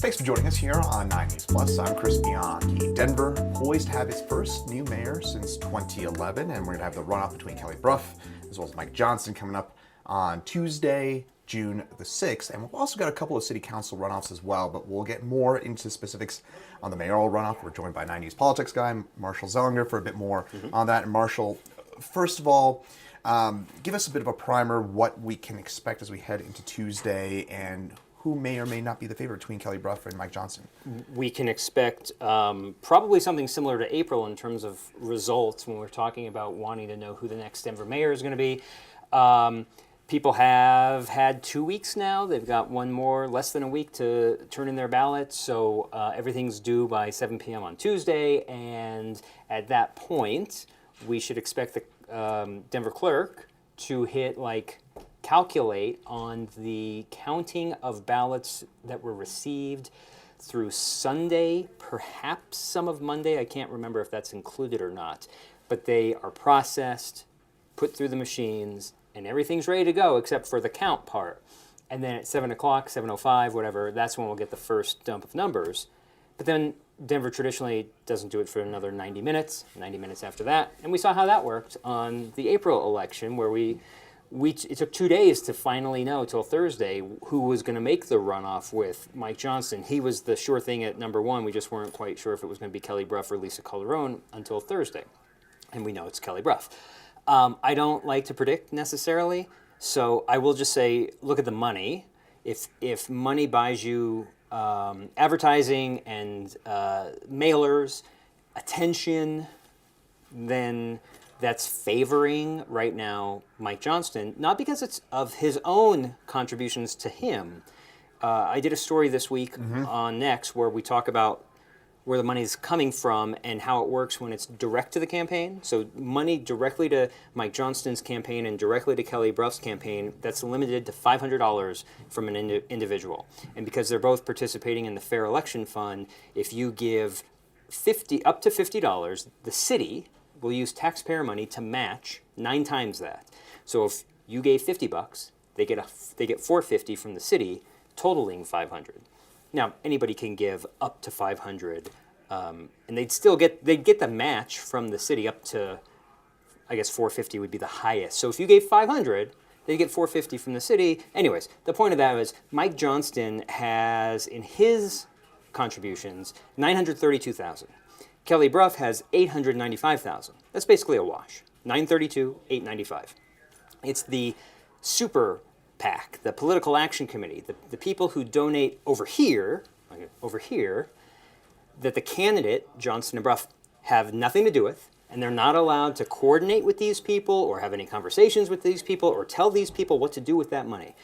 Thanks for joining us here on 9 News Plus. I'm Chris Bianchi. Denver poised to have its first new mayor since 2011, and we're going to have the runoff between Kelly Brough as well as Mike Johnston coming up on Tuesday, June the 6th. And we've also got a couple of city council runoffs as well, but we'll get more into specifics on the mayoral runoff. We're joined by 9 News politics guy, Marshall Zelinger, for a bit more on that. And Marshall, first of all, give us a bit of a primer what we can expect as we head into Tuesday and who may or may not be the favorite between Kelly Brough and Mike Johnston. We can expect probably something similar to April in terms of results when we're talking about wanting to know who the next Denver mayor is going to be. People have had 2 weeks now. They've got one more, less than a week to turn in their ballots. So everything's due by 7 p.m. on Tuesday. And at that point, we should expect the Denver clerk to calculate on the counting of ballots that were received through Sunday, perhaps some of Monday. I can't remember if that's included or not. But they are processed, put through the machines, and everything's ready to go except for the count part. And then at 7 o'clock, 7:05, whatever, that's when we'll get the first dump of numbers. But then Denver traditionally doesn't do it for another 90 minutes after that. And we saw how that worked on the April election, where it took 2 days to finally know, till Thursday, who was going to make the runoff with Mike Johnston. He was the sure thing at number one. We just weren't quite sure if it was going to be Kelly Brough or Lisa Calderon until Thursday. And we know it's Kelly Brough. I don't like to predict necessarily, so I will just say, look at the money. If money buys you advertising and mailers, attention, then that's favoring right now Mike Johnston, not because it's of his own contributions to him. I did a story this week on Next where we talk about where the money is coming from and how it works when it's direct to the campaign. So money directly to Mike Johnston's campaign and directly to Kelly Brough's campaign, that's limited to $500 from an individual. And because they're both participating in the Fair Election Fund, if you give up to $50, the city will use taxpayer money to match 9 times that. So if you gave $50, they get $450 from the city, totaling $500. Now anybody can give up to $500, and they'd get the match from the city up to, I guess $450 would be the highest. So if you gave $500, they get $450 from the city. Anyways, the point of that is Mike Johnston has in his contributions $932,000. Kelly Brough has $895,000. That's basically a wash. $932, $895. It's the super PAC, the Political Action Committee, the people who donate over here, that the candidate, Johnston and Brough, have nothing to do with, and they're not allowed to coordinate with these people or have any conversations with these people or tell these people what to do with that money.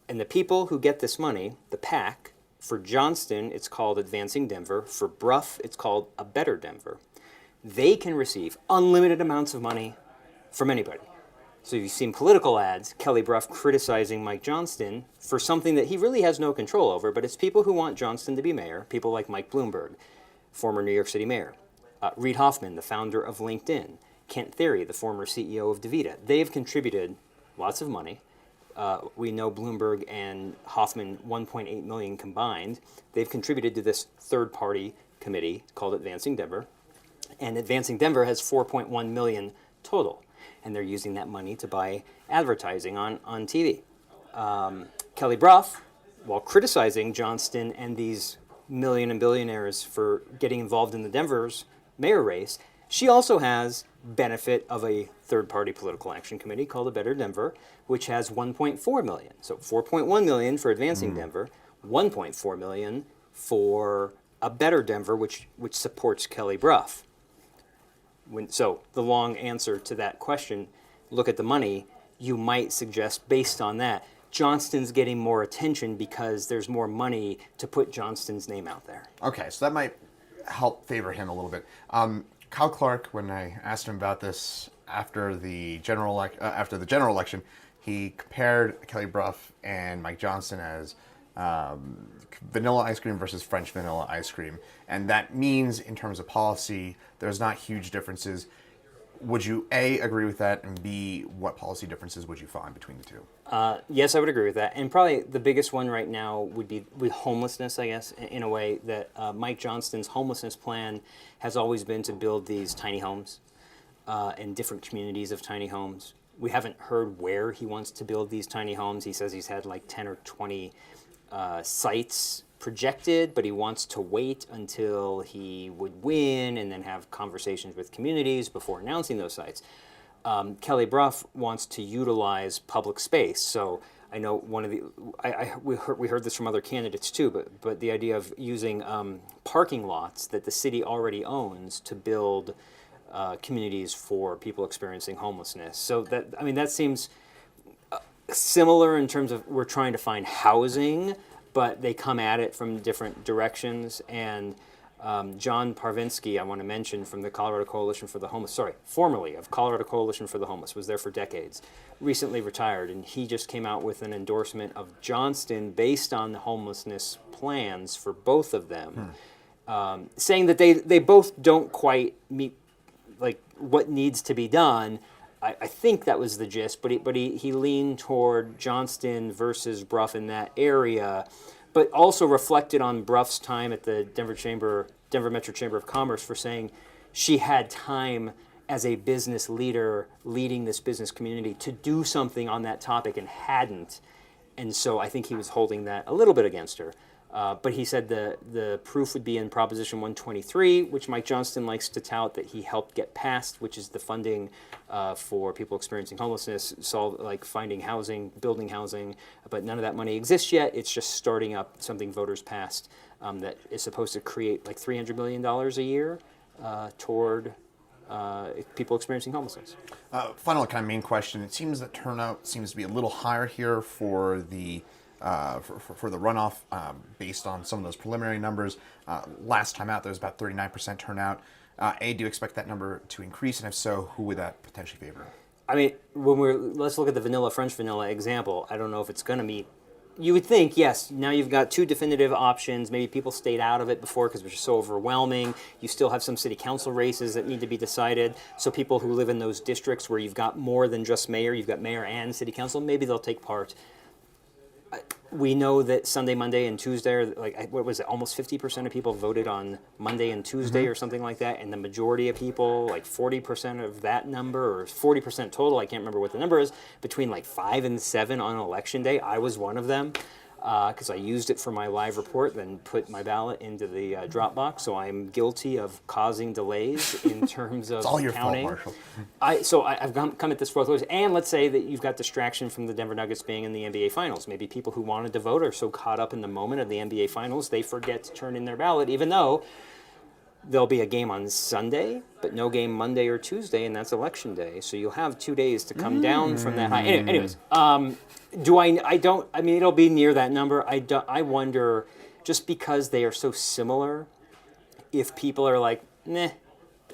And the people who get this money, the PAC, for Johnston, it's called Advancing Denver. For Brough, it's called A Better Denver. They can receive unlimited amounts of money from anybody. So you've seen political ads, Kelly Brough criticizing Mike Johnston for something that he really has no control over, but it's people who want Johnston to be mayor, people like Mike Bloomberg, former New York City mayor, Reid Hoffman, the founder of LinkedIn, Kent Thiry, the former CEO of DaVita. They've contributed lots of money. We know Bloomberg and Hoffman, $1.8 million combined. They've contributed to this third-party committee called Advancing Denver, and Advancing Denver has $4.1 million total. And they're using that money to buy advertising on TV. Kelly Brough, while criticizing Johnston and these million and billionaires for getting involved in the Denver's mayor race, she also has benefit of a third-party political action committee called A Better Denver, which has $1.4 million. So $4.1 million for Advancing Denver, $1.4 million for A Better Denver, which supports Kelly Brough. So the long answer to that question, look at the money, you might suggest based on that, Johnston's getting more attention because there's more money to put Johnston's name out there. Okay, so that might help favor him a little bit. Kyle Clark, when I asked him about this after the general election, he compared Kelly Brough and Mike Johnston as vanilla ice cream versus French vanilla ice cream. And that means, in terms of policy, there's not huge differences. would you A, agree with that, and B, what policy differences would you find between the two? Yes, I would agree with that. And probably the biggest one right now would be with homelessness, I guess, in a way that Mike Johnston's homelessness plan has always been to build these tiny homes in different communities of tiny homes. We haven't heard where he wants to build these tiny homes. He says he's had like 10 or 20 sites projected, but he wants to wait until he would win and then have conversations with communities before announcing those sites. Kelly Brough wants to utilize public space. So I know one of the we heard this from other candidates too, but the idea of using parking lots that the city already owns to build communities for people experiencing homelessness. So that seems similar in terms of we're trying to find housing, but they come at it from different directions. And John Parvinsky, I want to mention, from the Colorado Coalition for the Homeless, formerly of Colorado Coalition for the Homeless, was there for decades, recently retired, and he just came out with an endorsement of Johnston based on the homelessness plans for both of them, saying that they both don't quite meet like what needs to be done. I think that was the gist, but he leaned toward Johnston versus Brough in that area, but also reflected on Brough's time at the Denver Metro Chamber of Commerce for saying she had time as a business leader leading this business community to do something on that topic and hadn't. And so I think he was holding that a little bit against her. But he said the proof would be in Proposition 123, which Mike Johnston likes to tout that he helped get passed, which is the funding for people experiencing homelessness, like finding housing, building housing. But none of that money exists yet. It's just starting up something voters passed that is supposed to create like $300 million a year toward people experiencing homelessness. Final kind of main question. It seems that turnout seems to be a little higher here for the for the runoff based on some of those preliminary numbers. Last time out, there was about 39% turnout. A, do you expect that number to increase? And if so, who would that potentially favor? I mean, let's look at the French vanilla example. I don't know if it's going to meet. You would think, yes, now you've got two definitive options. Maybe people stayed out of it before because it was just so overwhelming. You still have some city council races that need to be decided. So people who live in those districts where you've got more than just mayor, you've got mayor and city council, maybe they'll take part. We know that Sunday, Monday, and Tuesday are like, what was it, almost 50% of people voted on Monday and Tuesday or something like that, and the majority of people, like 40% of that number, or 40% total, I can't remember what the number is, between like 5 and 7 on election day. I was one of them because I used it for my live report, then put my ballot into the Dropbox, so I'm guilty of causing delays in terms of It's all your counting. fault, Marshall. So I've come at this both ways. And let's say that you've got distraction from the Denver Nuggets being in the NBA Finals. Maybe people who wanted to vote are so caught up in the moment of the NBA Finals, they forget to turn in their ballot, even though there'll be a game on Sunday, but no game Monday or Tuesday, and that's election day. So you'll have 2 days to come down from that high. Anyways, it'll be near that number. I wonder, just because they are so similar, if people are like, nah,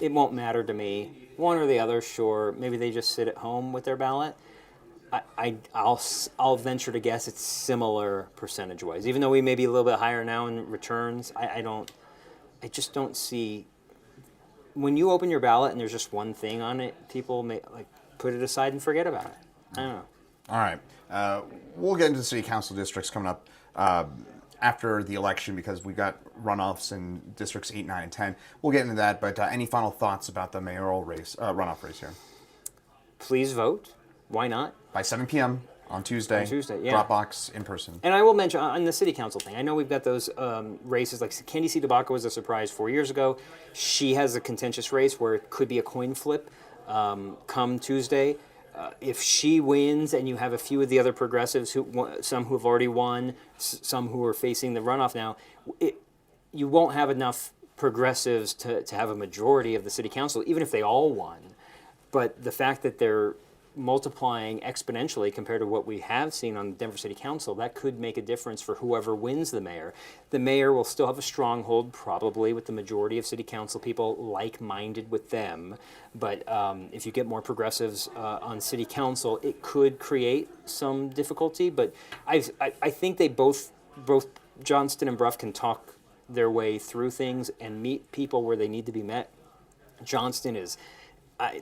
it won't matter to me. One or the other, sure. Maybe they just sit at home with their ballot. I'll venture to guess it's similar percentage-wise. Even though we may be a little bit higher now in returns, I just don't see. When you open your ballot and there's just one thing on it, people may like put it aside and forget about it. I don't know. All right. We'll get into the city council districts coming up after the election because we've got runoffs in districts 8, 9, and 10. We'll get into that, but any final thoughts about the mayoral race, runoff race here? Please vote. Why not? By 7 p.m. on Tuesday. Yeah. Dropbox in person. And I will mention on the city council thing, I know we've got those races, like Candy C. DeBacco was a surprise 4 years ago. She has a contentious race where it could be a coin flip come Tuesday. If she wins and you have a few of the other progressives, some who have already won, some who are facing the runoff now, you won't have enough progressives to have a majority of the city council, even if they all won. But the fact that they're multiplying exponentially compared to what we have seen on the Denver City Council, that could make a difference for whoever wins the mayor. The mayor will still have a stronghold, probably, with the majority of city council people like-minded with them. But if you get more progressives on city council, it could create some difficulty. But I think they both Johnston and Brough can talk their way through things and meet people where they need to be met. Johnston is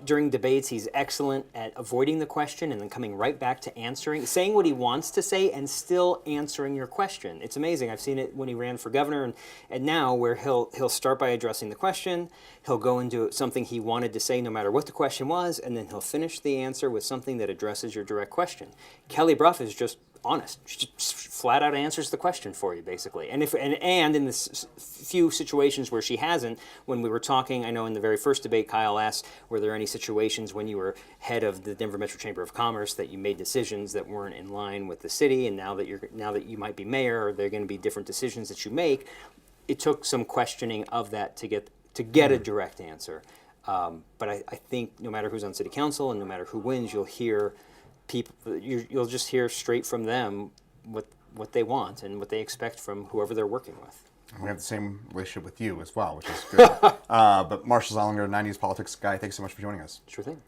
during debates, he's excellent at avoiding the question and then coming right back to answering, saying what he wants to say and still answering your question. It's amazing. I've seen it when he ran for governor and now where he'll start by addressing the question, he'll go into something he wanted to say no matter what the question was, and then he'll finish the answer with something that addresses your direct question. Kelly Brough is just honest. She just flat out answers the question for you, basically. And in the few situations where she hasn't, when we were talking, I know in the very first debate, Kyle asked, were there any situations when you were head of the Denver Metro Chamber of Commerce that you made decisions that weren't in line with the city, and now that you might be mayor, are there going to be different decisions that you make? It took some questioning of that to get a direct answer. But I think no matter who's on city council and no matter who wins, you'll hear you'll just hear straight from them what they want and what they expect from whoever they're working with. We have the same relationship with you as well, which is good. But Marshall Zelinger, 90s politics guy, thanks so much for joining us. Sure thing.